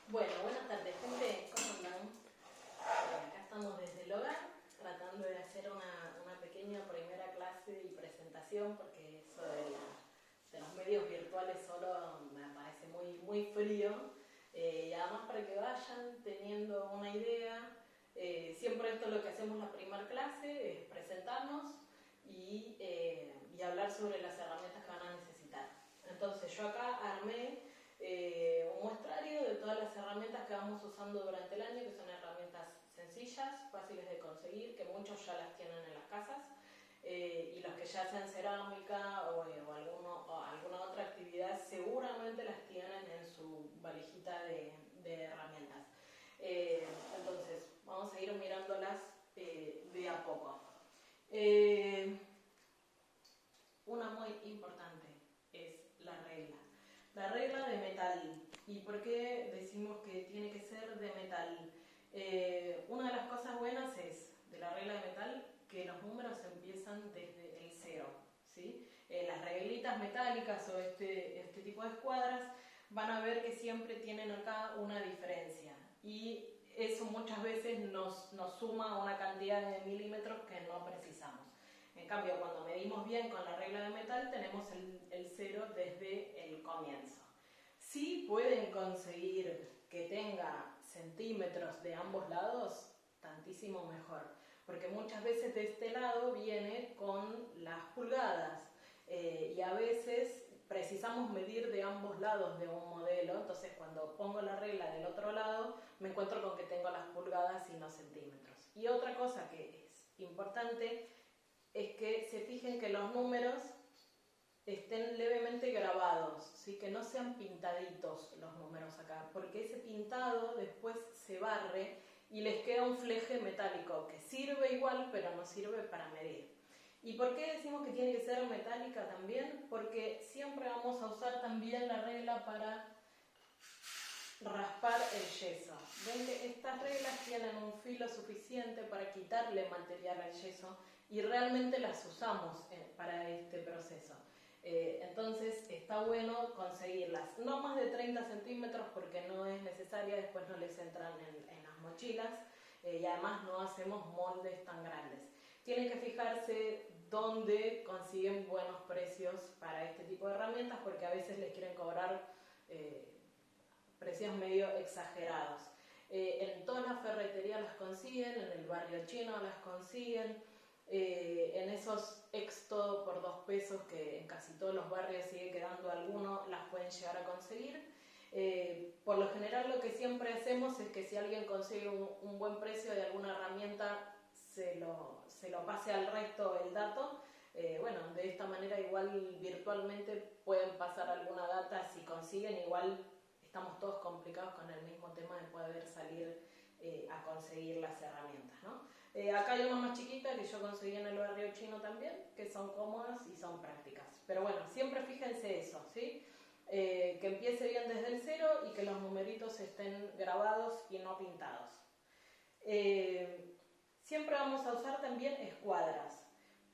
Bueno, buenas tardes, gente, ¿cómo andan? Acá estamos desde el hogar tratando de hacer una pequeña primera clase y presentación porque eso de los medios virtuales solo me parece muy frío y además para que vayan teniendo una idea, siempre esto es lo que hacemos la primera clase, es presentarnos y hablar sobre las herramientas que van a necesitar. Entonces yo acá armé un muestrario de todas las herramientas que vamos usando durante el año, que son herramientas sencillas, fáciles de conseguir, que muchos ya las tienen en las casas, y los que ya hacen cerámica o alguna otra actividad seguramente las tienen en su valijita de herramientas. Entonces vamos a ir mirándolas de a poco. Una muy importante es la regla. La regla de metal. ¿Y por qué decimos que tiene que ser de metal? Una de las cosas buenas es, de la regla de metal, que los números empiezan desde el 0. ¿Sí? Las reglitas metálicas o este tipo de escuadras van a ver que siempre tienen acá una diferencia. Y eso muchas veces nos suma una cantidad de milímetros que no precisamos. En cambio, cuando medimos bien con la regla de metal, tenemos el 0 desde el comienzo. Si pueden conseguir que tenga centímetros de ambos lados, tantísimo mejor. Porque muchas veces de este lado viene con las pulgadas y a veces precisamos medir de ambos lados de un modelo, entonces cuando pongo la regla del otro lado me encuentro con que tengo las pulgadas y no centímetros. Y otra cosa que es importante es que se fijen que los números estén levemente grabados, ¿sí? Que no sean pintaditos los números acá, porque ese pintado después se barre y les queda un fleje metálico que sirve igual, pero no sirve para medir. ¿Y por qué decimos que tiene que ser metálica también? Porque siempre vamos a usar también la regla para raspar el yeso. Ven que estas reglas tienen un filo suficiente para quitarle material al yeso y realmente las usamos para este proceso. Entonces está bueno conseguirlas, no más de 30 centímetros porque no es necesaria, después no les entran en las mochilas y además no hacemos moldes tan grandes. Tienen que fijarse dónde consiguen buenos precios para este tipo de herramientas porque a veces les quieren cobrar precios medio exagerados. En todas las ferreterías las consiguen, en el barrio chino las consiguen, en esos Exto por 2 pesos que en casi todos los barrios sigue quedando alguno, las pueden llegar a conseguir. Por lo general lo que siempre hacemos es que si alguien consigue un buen precio de alguna herramienta se lo pase al resto el dato. Bueno, de esta manera igual virtualmente pueden pasar alguna data si consiguen, igual estamos todos complicados con el mismo tema de poder salir a conseguir las herramientas, ¿no? Acá hay una más chiquita que yo conseguí en el barrio chino también, que son cómodas y son prácticas. Pero bueno, siempre fíjense eso, ¿sí? Que empiece bien desde el 0 y que los numeritos estén grabados y no pintados. Siempre vamos a usar también escuadras.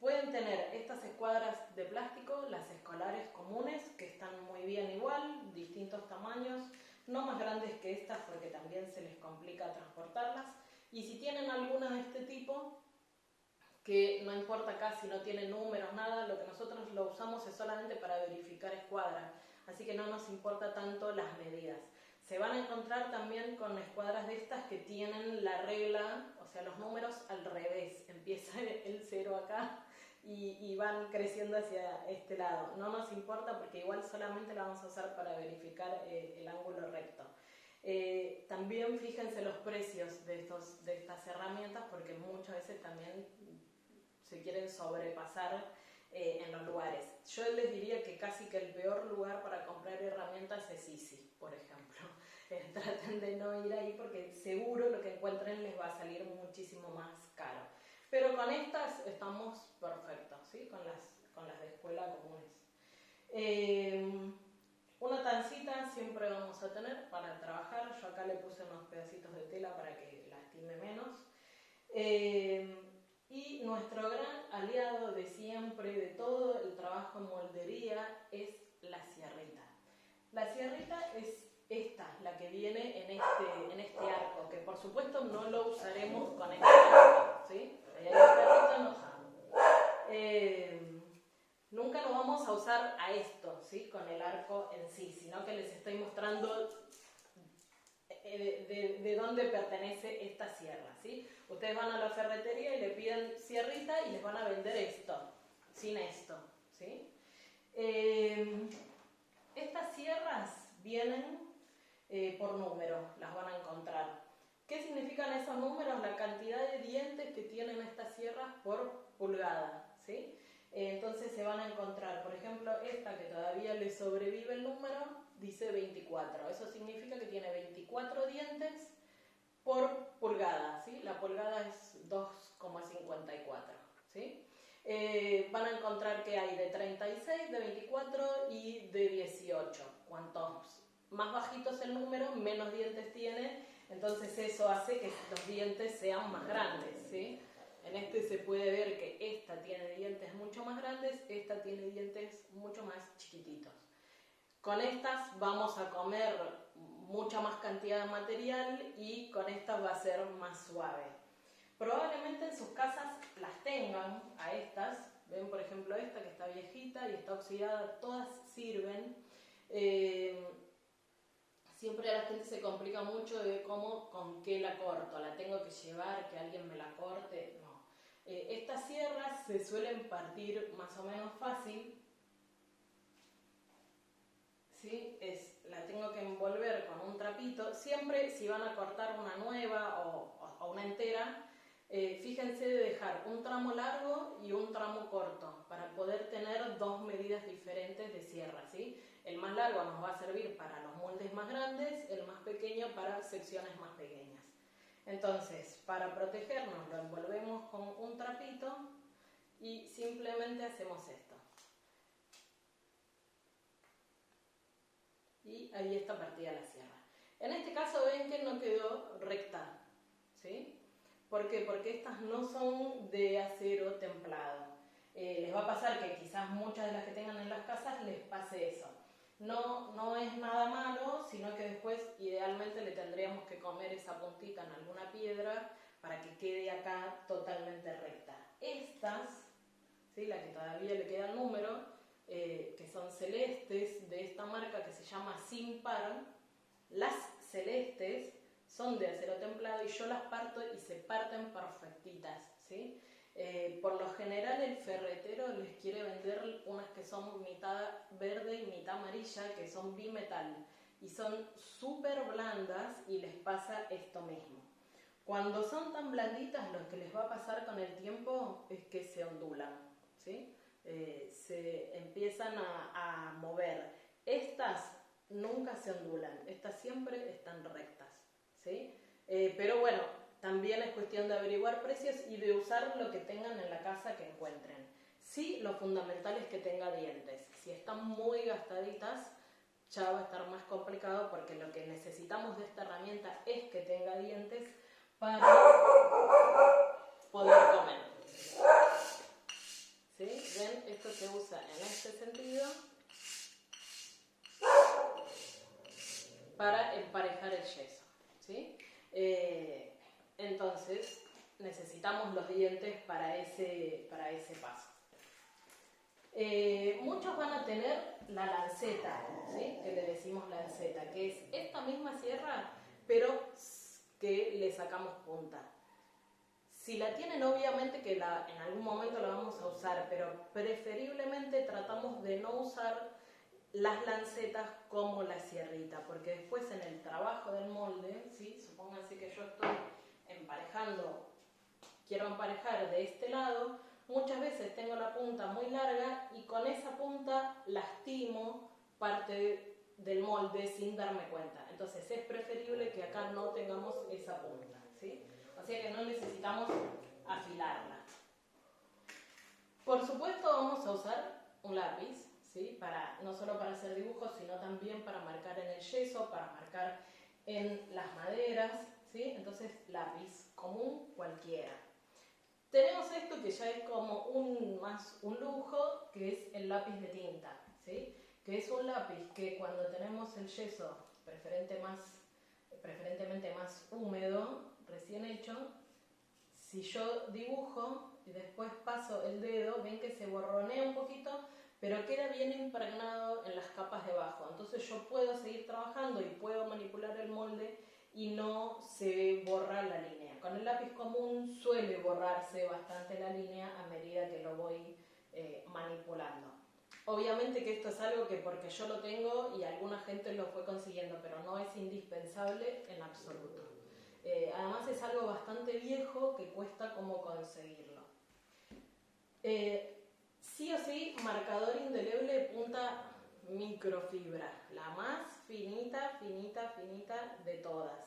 Pueden tener estas escuadras de plástico, las escolares comunes, que están muy bien igual, distintos tamaños, no más grandes que estas porque también se les complica transportarlas. Y si tienen alguna de este tipo, que no importa acá si no tiene números, nada, lo que nosotros lo usamos es solamente para verificar escuadras, así que no nos importa tanto las medidas. Se van a encontrar también con escuadras de estas que tienen la regla, o sea, los números al revés. Empieza el 0 acá y van creciendo hacia este lado. No nos importa porque igual solamente la vamos a usar para verificar el ángulo recto. También fíjense los precios de estas herramientas porque muchas veces también se quieren sobrepasar en los lugares. Yo les diría que casi que el peor lugar para comprar herramientas es Easy, por ejemplo. Traten de no ir ahí porque seguro lo que encuentren les va a salir muchísimo más caro. Pero con estas estamos perfectos, ¿sí? Con las de escuela comunes. Una tancita siempre vamos a tener para trabajar. Yo acá le puse unos pedacitos de tela para que lastime menos. Y nuestro gran aliado de siempre, de todo el trabajo en moldería, es la sierrita. La sierrita es esta, la que viene en este supuesto no lo usaremos con este arco, ¿sí? Ahí hay un perrito enojado. Nunca lo vamos a usar a esto, ¿sí? Con el arco en sí, sino que les estoy mostrando de dónde pertenece esta sierra, ¿sí? Ustedes van a la ferretería y le piden sierrita y les van a vender esto, sin esto, ¿sí? Estas sierras vienen por número, las van a encontrar. ¿Qué significan esos números? La cantidad de dientes que tienen estas sierras por pulgada, ¿sí? Entonces se van a encontrar, por ejemplo, esta que todavía le sobrevive el número, dice 24. Eso significa que tiene 24 dientes por pulgada, ¿sí? La pulgada es 2,54, ¿sí? Van a encontrar que hay de 36, de 24 y de 18. Cuantos más bajito es el número, menos dientes tiene, entonces eso hace que los dientes sean más grandes, ¿sí? En este se puede ver que esta tiene dientes mucho más grandes, esta tiene dientes mucho más chiquititos. Con estas vamos a comer mucha más cantidad de material y con estas va a ser más suave. Probablemente en sus casas las tengan a estas. Ven, por ejemplo, esta que está viejita y está oxidada, todas sirven. Siempre a la gente se complica mucho de cómo, con qué la corto, la tengo que llevar, que alguien me la corte, no. Estas sierras se suelen partir más o menos fácil, ¿sí? La tengo que envolver con un trapito. Siempre si van a cortar una nueva o una entera, fíjense de dejar un tramo largo y un tramo corto para poder tener dos medidas diferentes de sierra, ¿sí? El más largo nos va a servir para los moldes más grandes, el más pequeño para secciones más pequeñas. Entonces, para protegernos lo envolvemos con un trapito y simplemente hacemos esto. Y ahí está partida la sierra. En este caso ven que no quedó recta, ¿sí? ¿Por qué? Porque estas no son de acero templado. Les va a pasar que quizás muchas de las que tengan en las casas les pase eso. No es nada malo, sino que después idealmente le tendríamos que comer esa puntita en alguna piedra para que quede acá totalmente recta. Estas, ¿sí? La que todavía le queda el número, que son celestes de esta marca que se llama Simpar, las celestes son de acero templado y yo las parto y se parten perfectitas, ¿sí? Por lo general el ferretero les quiere vender unas que son mitad verde y mitad amarilla, que son bimetal y son súper blandas y les pasa esto mismo. Cuando son tan blanditas, lo que les va a pasar con el tiempo es que se ondulan, ¿sí? Se empiezan a mover. Estas nunca se ondulan, estas siempre están rectas, ¿sí? Pero bueno, también es cuestión de averiguar precios y de usar lo que tengan en la casa que encuentren. Sí, lo fundamental es que tenga dientes. Si están muy gastaditas, ya va a estar más complicado porque lo que necesitamos de esta herramienta es que tenga dientes para poder comer. ¿Sí? ¿Ven? Esto se usa en este sentido para emparejar el yeso, ¿sí? Entonces necesitamos los dientes para ese paso. Muchos van a tener la lanceta, ¿sí? Que le decimos lanceta, que es esta misma sierra, pero que le sacamos punta. Si la tienen, obviamente que en algún momento la vamos a usar, pero preferiblemente tratamos de no usar las lancetas como la sierrita, porque después en el trabajo del molde, ¿sí? Supónganse que yo estoy emparejando, quiero emparejar de este lado, muchas veces tengo la punta muy larga y con esa punta lastimo parte del molde sin darme cuenta. Entonces es preferible que acá no tengamos esa punta, ¿sí? O sea que no necesitamos afilarla. Por supuesto vamos a usar un lápiz, ¿sí? No solo para hacer dibujos, sino también para marcar en el yeso, para marcar en las maderas, ¿sí? Entonces lápiz común cualquiera. Tenemos esto que ya es como más un lujo, que es el lápiz de tinta, ¿sí? Que es un lápiz que cuando tenemos el yeso preferente más preferentemente más húmedo, recién hecho, si yo dibujo y después paso el dedo, ven que se borronea un poquito, pero queda bien impregnado en las capas de abajo. Entonces yo puedo seguir trabajando y puedo manipular el molde y no se borra la línea. Con el lápiz común suele borrarse bastante la línea a medida que lo voy manipulando. Obviamente que esto es algo que porque yo lo tengo y alguna gente lo fue consiguiendo, pero no es indispensable en absoluto. Además es algo bastante viejo que cuesta como conseguirlo. Sí o sí, marcador indeleble punta microfibra, la más finita de todas.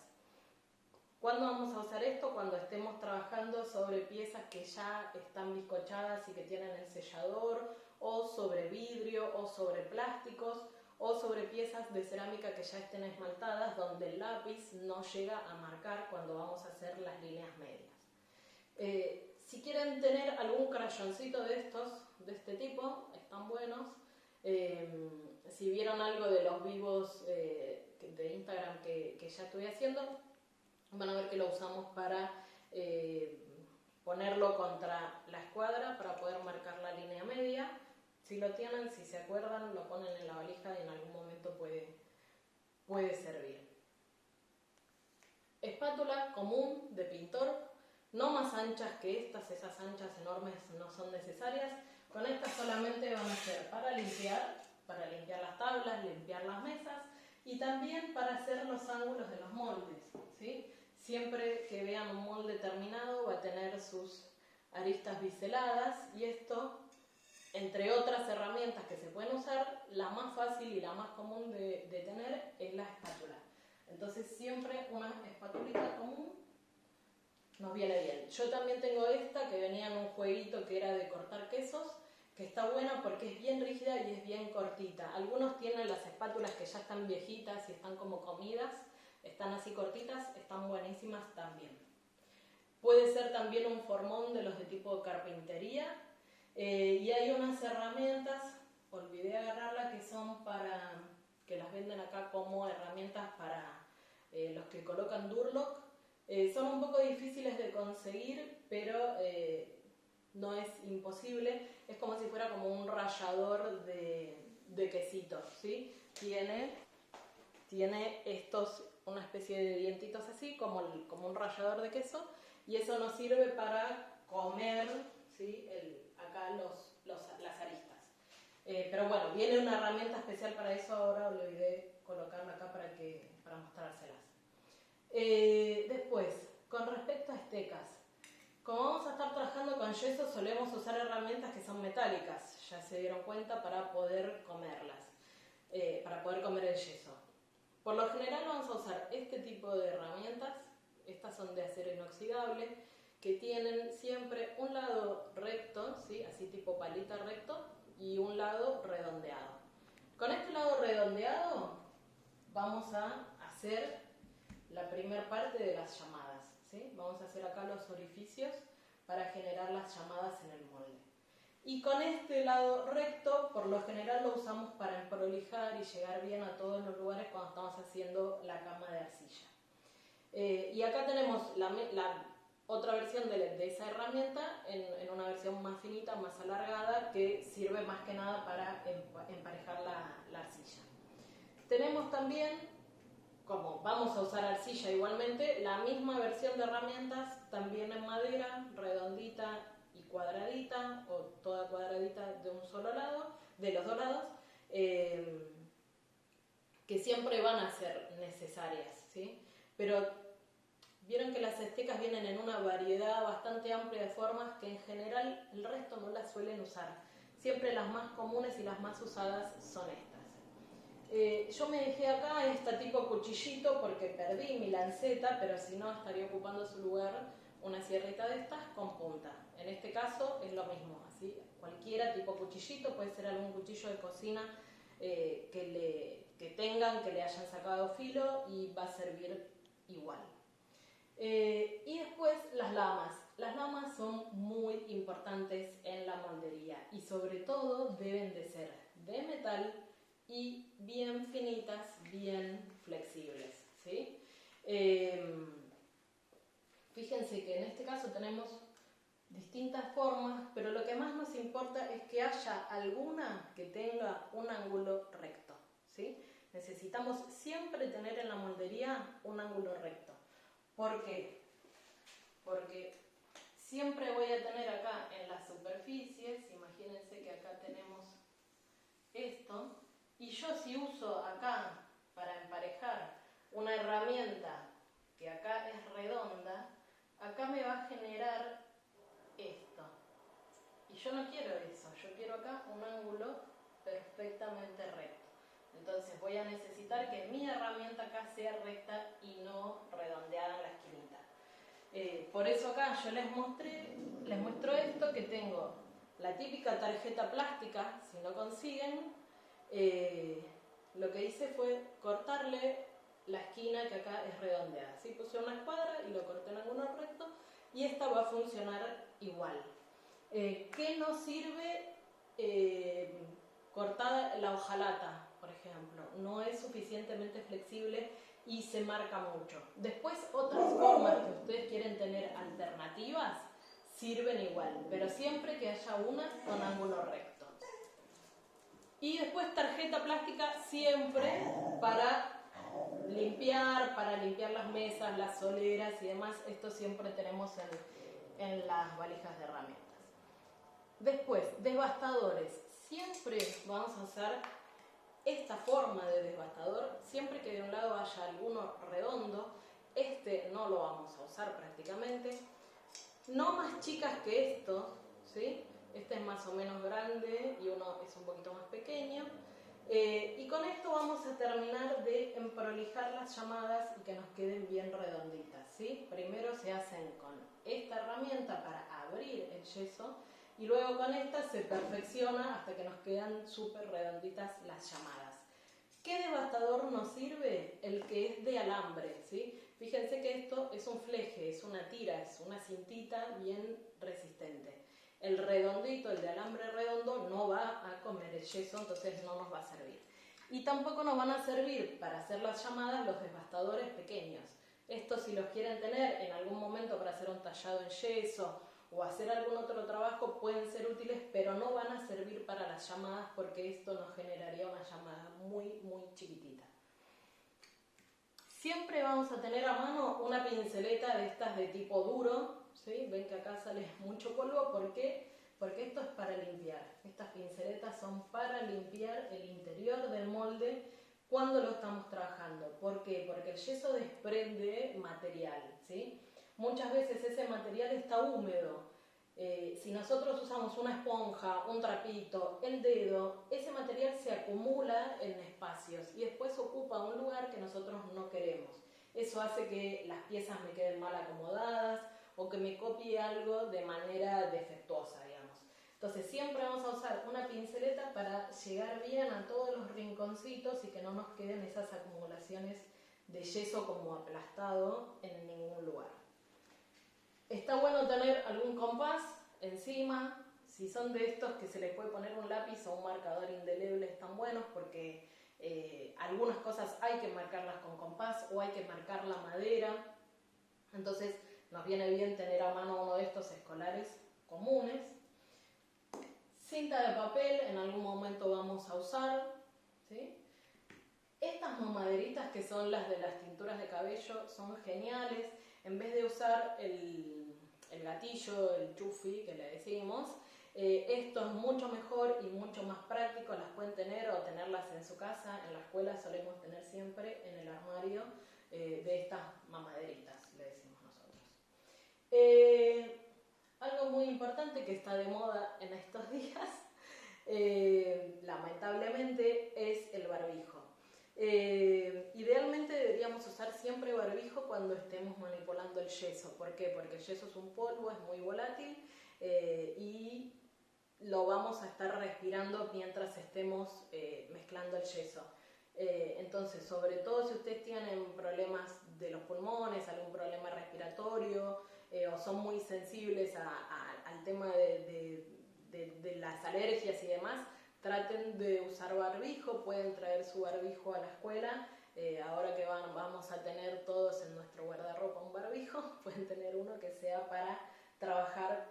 ¿Cuándo vamos a usar esto? Cuando estemos trabajando sobre piezas que ya están bizcochadas y que tienen el sellador, o sobre vidrio, o sobre plásticos, o sobre piezas de cerámica que ya estén esmaltadas, donde el lápiz no llega a marcar cuando vamos a hacer las líneas medias. Si quieren tener algún crayoncito de estos, de este tipo, están buenos. Si vieron algo de los vivos de Instagram que ya estuve haciendo, van a ver que lo usamos para ponerlo contra la escuadra para poder marcar la línea media. Si lo tienen, si se acuerdan, lo ponen en la valija y en algún momento puede servir. Espátula común de pintor, no más anchas que estas, esas anchas enormes no son necesarias. Con estas solamente van a ser para limpiar las tablas, limpiar las mesas y también para hacer los ángulos de los moldes, ¿sí? Siempre que vean un molde terminado va a tener sus aristas biseladas y esto, entre otras herramientas que se pueden usar, la más fácil y la más común de tener es la espátula. Entonces siempre una espátulita común nos viene bien. Yo también tengo esta que venía en un jueguito que era de cortar quesos, que está buena porque es bien rígida y es bien cortita. Algunos tienen las espátulas que ya están viejitas y están como comidas, están así cortitas, están buenísimas también. Puede ser también un formón de los de tipo carpintería. Y hay unas herramientas, olvidé agarrarla, que son que las venden acá como herramientas para los que colocan Durlock. Son un poco difíciles de conseguir, pero no es imposible. Es como si fuera como un rallador de quesitos, ¿sí? Tiene estos, una especie de dientitos así, como un rallador de queso, y eso nos sirve para comer, ¿sí? Acá las aristas. Pero bueno, viene una herramienta especial para eso, ahora olvidé colocarla acá para mostrárselas. Después, con respecto a estecas, como vamos a estar trabajando con yeso, solemos usar herramientas que son metálicas, ya se dieron cuenta, para poder comerlas, para poder comer el yeso. Por lo general vamos a usar este tipo de herramientas, estas son de acero inoxidable, que tienen siempre un lado recto, ¿sí? Así tipo palita recto, y un lado redondeado. Con este lado redondeado vamos a hacer la primera parte de las llamadas, ¿sí? Vamos a hacer acá los orificios para generar las llamadas en el molde. Y con este lado recto, por lo general lo usamos para emprolijar y llegar bien a todos los lugares cuando estamos haciendo la cama de arcilla. Y acá tenemos la otra versión de esa herramienta en una versión más finita, más alargada, que sirve más que nada para emparejar la arcilla. Tenemos también, como vamos a usar arcilla igualmente, la misma versión de herramientas, también en madera, redondita y cuadradita, o toda cuadradita de un solo lado, de los dos lados, que siempre van a ser necesarias, ¿sí? Pero vieron que las estecas vienen en una variedad bastante amplia de formas que en general el resto no las suelen usar. Siempre las más comunes y las más usadas son estas. Yo me dejé acá esta tipo cuchillito porque perdí mi lanceta, pero si no estaría ocupando su lugar una sierrita de estas con punta. En este caso es lo mismo, así cualquiera tipo cuchillito, puede ser algún cuchillo de cocina que tengan, que le hayan sacado filo y va a servir igual. Y después las lamas. Las lamas son muy importantes en la moldería y sobre todo deben de ser de metal y bien finitas, bien flexibles, ¿sí? Fíjense que en este caso tenemos distintas formas, pero lo que más nos importa es que haya alguna que tenga un ángulo recto, ¿sí? Necesitamos siempre tener en la moldería un ángulo recto. ¿Por qué? Porque siempre voy a tener acá en las superficies, imagínense que acá tenemos esto, y yo si uso acá para emparejar una herramienta que acá es redonda, acá me va a generar esto. Y yo no quiero eso, yo quiero acá un ángulo perfectamente recto. Entonces voy a necesitar que mi herramienta acá sea recta y no redondeada en la esquinita. Por eso acá yo les muestro esto, que tengo la típica tarjeta plástica. Si no consiguen, lo que hice fue cortarle la esquina que acá es redondeada, ¿sí? Puse una escuadra y lo corté en ángulo recto, y esta va a funcionar igual. ¿Qué nos sirve cortada la hojalata, por ejemplo? No es suficientemente flexible y se marca mucho. Después, otras formas que ustedes quieren tener alternativas sirven igual, pero siempre que haya una con ángulo recto. Y después tarjeta plástica siempre para limpiar las mesas, las soleras y demás. Esto siempre tenemos en las valijas de herramientas. Después, devastadores. Siempre vamos a usar esta forma de devastador, siempre que de un lado haya alguno redondo. Este no lo vamos a usar prácticamente. No más chicas que esto, ¿sí? Este es más o menos grande y uno es un poquito más pequeño. Y con esto vamos a terminar de emprolijar las llamadas y que nos queden bien redonditas, ¿sí? Primero se hacen con esta herramienta para abrir el yeso, y luego con esta se perfecciona hasta que nos quedan súper redonditas las llamadas. ¿Qué devastador nos sirve? El que es de alambre, ¿sí? Fíjense que esto es un fleje, es una tira, es una cintita bien resistente. El redondito, el de alambre redondo, no va a comer el yeso, entonces no nos va a servir. Y tampoco nos van a servir para hacer las llamadas los devastadores pequeños. Estos, si los quieren tener en algún momento para hacer un tallado en yeso o hacer algún otro trabajo, pueden ser útiles, pero no van a servir para las llamadas, porque esto nos generaría una llamada muy, muy chiquitita. Siempre vamos a tener a mano una pinceleta de estas de tipo duro, ¿sí? Ven que acá sale mucho polvo. ¿Por qué? Porque esto es para limpiar. Estas pinceletas son para limpiar el interior del molde cuando lo estamos trabajando. ¿Por qué? Porque el yeso desprende material, ¿sí? Muchas veces ese material está húmedo. Si nosotros usamos una esponja, un trapito, el dedo, ese material se acumula en espacios y después ocupa un lugar que nosotros no queremos. Eso hace que las piezas me queden mal acomodadas o que me copie algo de manera defectuosa, digamos. Entonces siempre vamos a usar una pinceleta para llegar bien a todos los rinconcitos y que no nos queden esas acumulaciones de yeso como aplastado en ningún lugar. Está bueno tener algún compás encima. Si son de estos que se les puede poner un lápiz o un marcador indeleble, están buenos, porque algunas cosas hay que marcarlas con compás o hay que marcar la madera. Entonces nos viene bien tener a mano uno de estos escolares comunes. Cinta de papel en algún momento vamos a usar, ¿sí? Estas mamaderitas, que son las de las tinturas de cabello, son geniales. En vez de usar el gatillo, el chufi que le decimos, esto es mucho mejor y mucho más práctico. Las pueden tener o tenerlas en su casa. En la escuela solemos tener siempre en el armario de estas mamaderitas, le decimos nosotros. Algo muy importante que está de moda en estos días, lamentablemente, es el barbijo. Idealmente deberíamos usar siempre barbijo cuando estemos manipulando el yeso. ¿Por qué? Porque el yeso es un polvo, es muy volátil y lo vamos a estar respirando mientras estemos mezclando el yeso. Entonces, sobre todo si ustedes tienen problemas de los pulmones, algún problema respiratorio o son muy sensibles al tema de las alergias y demás, traten de usar barbijo. Pueden traer su barbijo a la escuela. Ahora que vamos a tener todos en uno, pueden tener uno que sea para trabajar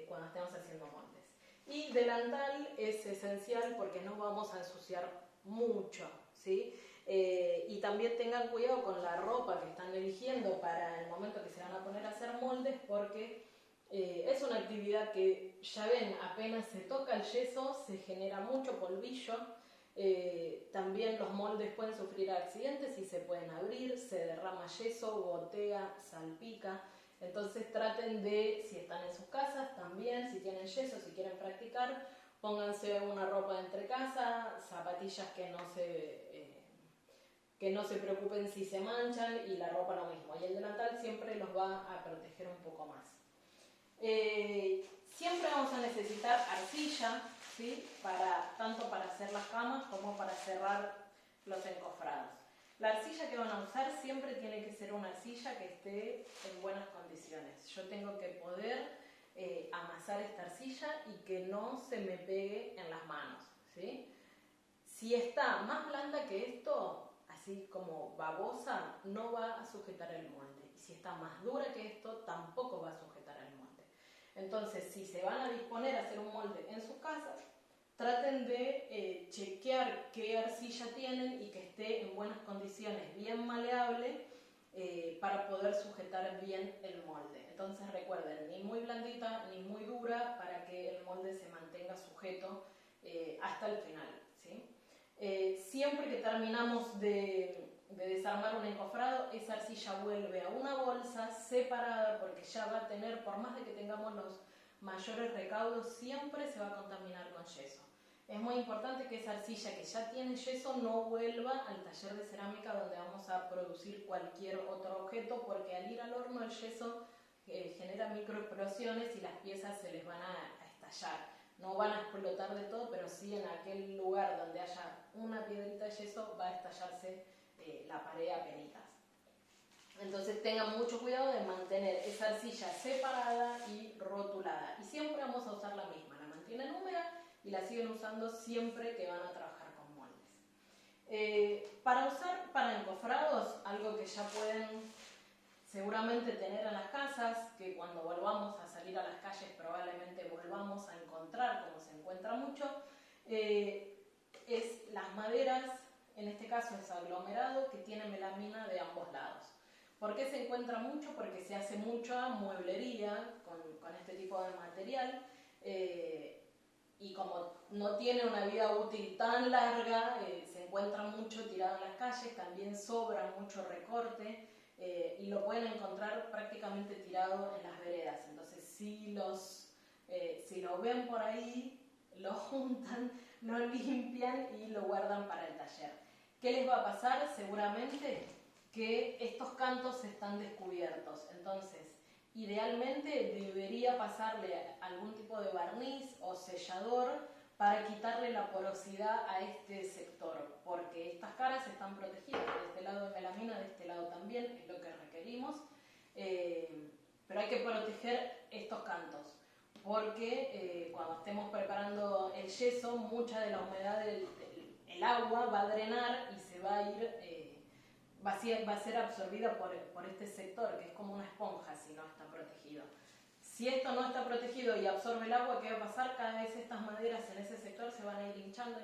cuando estemos haciendo moldes. Y delantal es esencial porque no vamos a ensuciar mucho, ¿sí? Y también tengan cuidado con la ropa que están eligiendo para el momento que se van a poner a hacer moldes, porque es una actividad que, ya ven, apenas se toca el yeso, se genera mucho polvillo. También los moldes pueden sufrir accidentes y se pueden abrir, se derrama yeso, gotea, salpica. Entonces traten de, si están en sus casas también, si tienen yeso, si quieren practicar, pónganse una ropa de entrecasa, zapatillas que no se preocupen si se manchan, y la ropa lo mismo. Y el delantal siempre los va a proteger un poco más. Siempre vamos a necesitar arcilla, ¿sí? Tanto para hacer las camas como para cerrar los encofrados. La arcilla que van a usar siempre tiene que ser una arcilla que esté en buenas condiciones. Yo tengo que poder amasar esta arcilla y que no se me pegue en las manos, ¿sí? Si está más blanda que esto, así como babosa, no va a sujetar el molde. Y si está más dura que esto, tampoco va a sujetar el molde. Entonces, si se van a disponer a hacer un molde en sus casas, traten de chequear qué arcilla tienen y que esté en buenas condiciones, bien maleable, para poder sujetar bien el molde. Entonces recuerden, ni muy blandita ni muy dura, para que el molde se mantenga sujeto hasta el final, ¿sí? Siempre que terminamos de desarmar un encofrado, esa arcilla vuelve a una bolsa separada, porque ya va a tener, por más de que tengamos los mayores recaudos, siempre se va a contaminar con yeso. Es muy importante que esa arcilla que ya tiene yeso no vuelva al taller de cerámica donde vamos a producir cualquier otro objeto, porque al ir al horno el yeso genera microexplosiones y las piezas se les van a estallar. No van a explotar de todo, pero sí en aquel lugar donde haya una piedrita de yeso va a estallarse la pared a penitas. Entonces tengan mucho cuidado de mantener esa arcilla separada y rotulada. Y siempre vamos a usar la misma, la mantienen húmeda y la siguen usando siempre que van a trabajar con moldes. Para usar para encofrados, algo que ya pueden seguramente tener en las casas, que cuando volvamos a salir a las calles probablemente volvamos a encontrar, como se encuentra mucho, es las maderas, en este caso es aglomerado, que tiene melamina de ambos lados. ¿Por qué se encuentra mucho? Porque se hace mucha mueblería con este tipo de material, y como no tiene una vida útil tan larga, se encuentra mucho tirado en las calles, también sobra mucho recorte, y lo pueden encontrar prácticamente tirado en las veredas. Entonces si lo ven por ahí, lo juntan, lo limpian y lo guardan para el taller. ¿Qué les va a pasar? Seguramente que estos cantos están descubiertos. Entonces, idealmente debería pasarle algún tipo de barniz o sellador para quitarle la porosidad a este sector, porque estas caras están protegidas, de este lado de melamina, de este lado también, es lo que requerimos, pero hay que proteger estos cantos, porque cuando estemos preparando el yeso, mucha de la humedad el agua va a drenar y se va a ir, va a ser absorbida por este sector, que es como una esponja si no está protegido. Si esto no está protegido y absorbe el agua, ¿qué va a pasar? Cada vez estas maderas en ese sector se van a ir hinchando,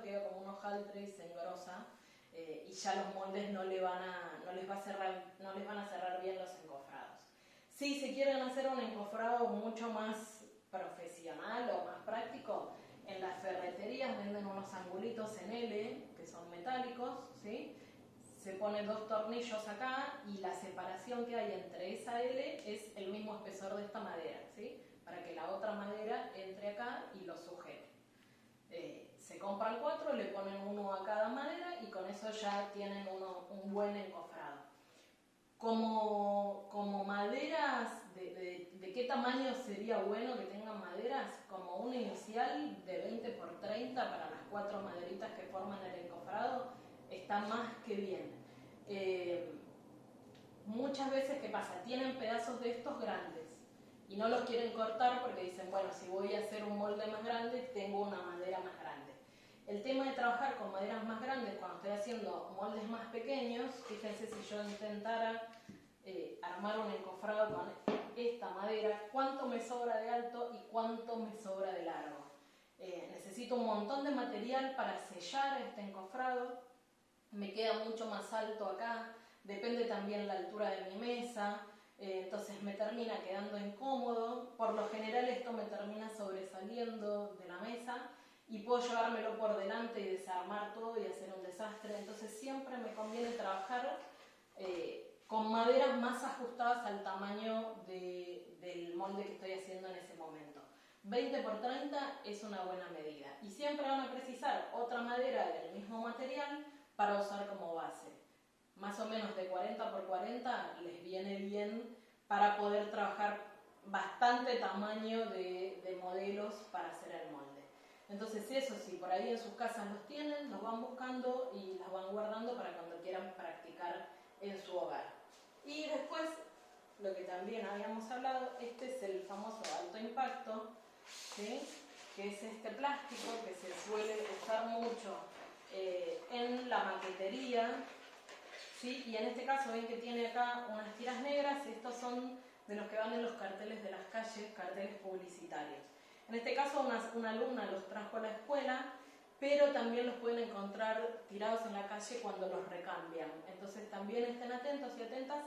queda como un hojaldre y se engrosa, y ya los moldes no les van a cerrar bien los encofrados. Si se quieren hacer un encofrado mucho más profesional o más práctico, en las ferreterías venden unos angulitos en L, que son metálicos, ¿sí? Se ponen 2 tornillos acá y la separación que hay entre esa L es el mismo espesor de esta madera, ¿sí? Para que la otra madera entre acá y lo sujete. Se compran 4, le ponen 1 a cada madera y con eso ya tienen un buen encofrado. Como maderas, ¿de qué tamaño sería bueno que tengan maderas? Como una inicial de 20 por 30 para las 4 maderitas que forman el encofrado, está más que bien. Muchas veces, ¿qué pasa? Tienen pedazos de estos grandes y no los quieren cortar porque dicen, bueno, si voy a hacer un molde más grande, tengo una madera más grande. El tema de trabajar con maderas más grandes cuando estoy haciendo moldes más pequeños, fíjense si yo intentara armar un encofrado con esta madera, cuánto me sobra de alto y cuánto me sobra de largo. Necesito un montón de material para sellar este encofrado, me queda mucho más alto acá, depende también la altura de mi mesa, entonces me termina quedando incómodo. Por lo general esto me termina sobresaliendo de la mesa y puedo llevármelo por delante y desarmar todo y hacer un desastre. Entonces siempre me conviene trabajar con maderas más ajustadas al tamaño del molde que estoy haciendo en ese momento. 20 por 30 es una buena medida y siempre van a precisar otra madera del mismo material para usar como base. Más o menos de 40 por 40 les viene bien para poder trabajar bastante tamaño de modelos para hacer el molde. Entonces eso sí, por ahí en sus casas los tienen, los van buscando y los van guardando para cuando quieran practicar en su hogar. Y después, lo que también habíamos hablado, este es el famoso alto impacto, ¿sí? Que es este plástico que se suele usar mucho en la maquetería, ¿sí? Y en este caso ven que tiene acá unas tiras negras, y estos son de los que van en los carteles de las calles, carteles publicitarios. En este caso una alumna los trajo a la escuela, pero también los pueden encontrar tirados en la calle cuando los recambian. Entonces también estén atentos y atentas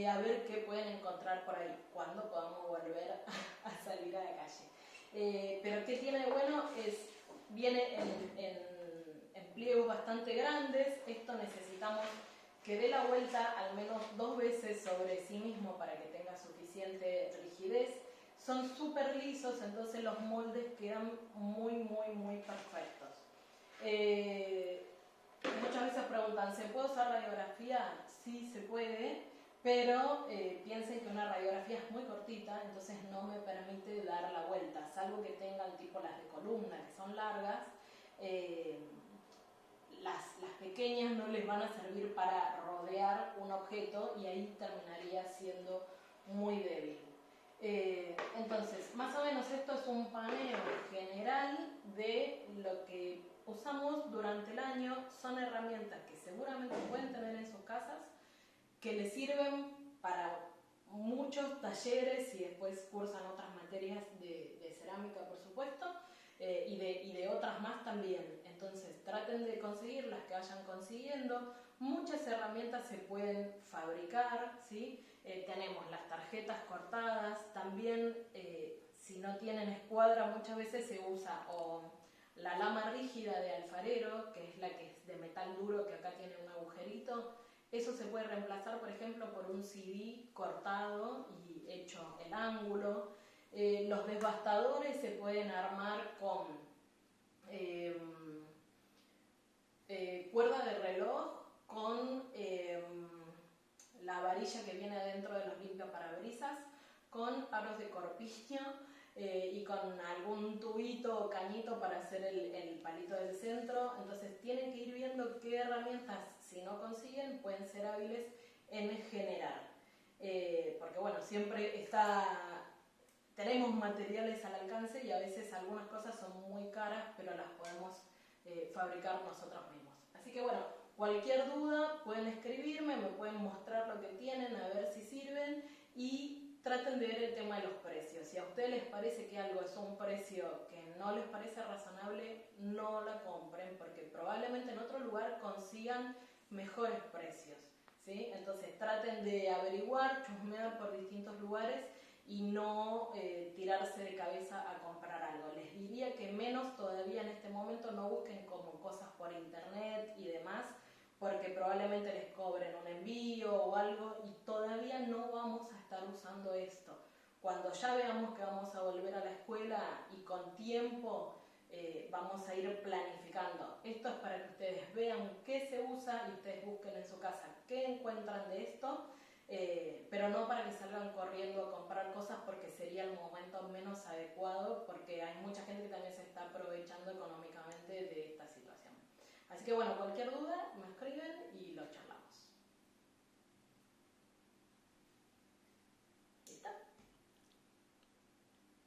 a ver qué pueden encontrar por ahí, cuando podamos volver a salir a la calle. Pero qué tiene de bueno es, viene en pliegos bastante grandes. Esto necesitamos que dé la vuelta al menos 2 veces sobre sí mismo para que tenga suficiente rigidez. Son súper lisos, entonces los moldes quedan muy perfectos. Muchas veces preguntan, ¿se puede usar radiografía? Sí, se puede, pero piensen que una radiografía es muy cortita, entonces no me permite dar la vuelta, salvo que tengan tipo las de columna, que son largas. Las pequeñas no les van a servir para rodear un objeto y ahí terminaría siendo muy débil. Entonces, más o menos esto es un paneo general de lo que usamos durante el año. Son herramientas que seguramente pueden tener en sus casas, que les sirven para muchos talleres y después cursan otras materias de cerámica, por supuesto, y de otras más también. Entonces traten de conseguir las que vayan consiguiendo. Muchas herramientas se pueden fabricar, ¿sí? Tenemos las tarjetas cortadas, también si no tienen escuadra muchas veces se usa o la lama rígida de alfarero, que es la que es de metal duro, que acá tiene un agujerito. Eso se puede reemplazar, por ejemplo, por un CD cortado y hecho el ángulo. Los devastadores se pueden armar con cuerda de reloj, con la varilla que viene dentro de los limpiaparabrisas, con aros de corpiño y con algún tubito o cañito para hacer el palito del centro. Entonces tienen que ir viendo qué herramientas, si no consiguen, pueden ser hábiles en generar. Porque bueno, siempre tenemos materiales al alcance y a veces algunas cosas son muy caras, pero las podemos fabricar nosotros mismos. Así que bueno, cualquier duda pueden escribirme, me pueden mostrar lo que tienen, a ver si sirven, y traten de ver el tema de los precios. Si a ustedes les parece que algo es un precio que no les parece razonable, no la compren, porque probablemente en otro lugar consigan mejores precios, ¿sí? Entonces traten de averiguar, chusmear por distintos lugares y no tirarse de cabeza a comprar algo. Les diría que menos todavía en este momento no busquen como cosas por internet y demás, porque probablemente les cobren un envío o algo y todavía no vamos a estar usando esto. Cuando ya veamos que vamos a volver a la escuela y con tiempo vamos a ir planificando. Esto es para que ustedes vean qué se usa y ustedes busquen en su casa qué encuentran de esto, pero no para que salgan corriendo a comprar cosas, porque sería el momento menos adecuado, porque hay mucha gente que también se está aprovechando económicamente de esta situación. Así que bueno, cualquier duda,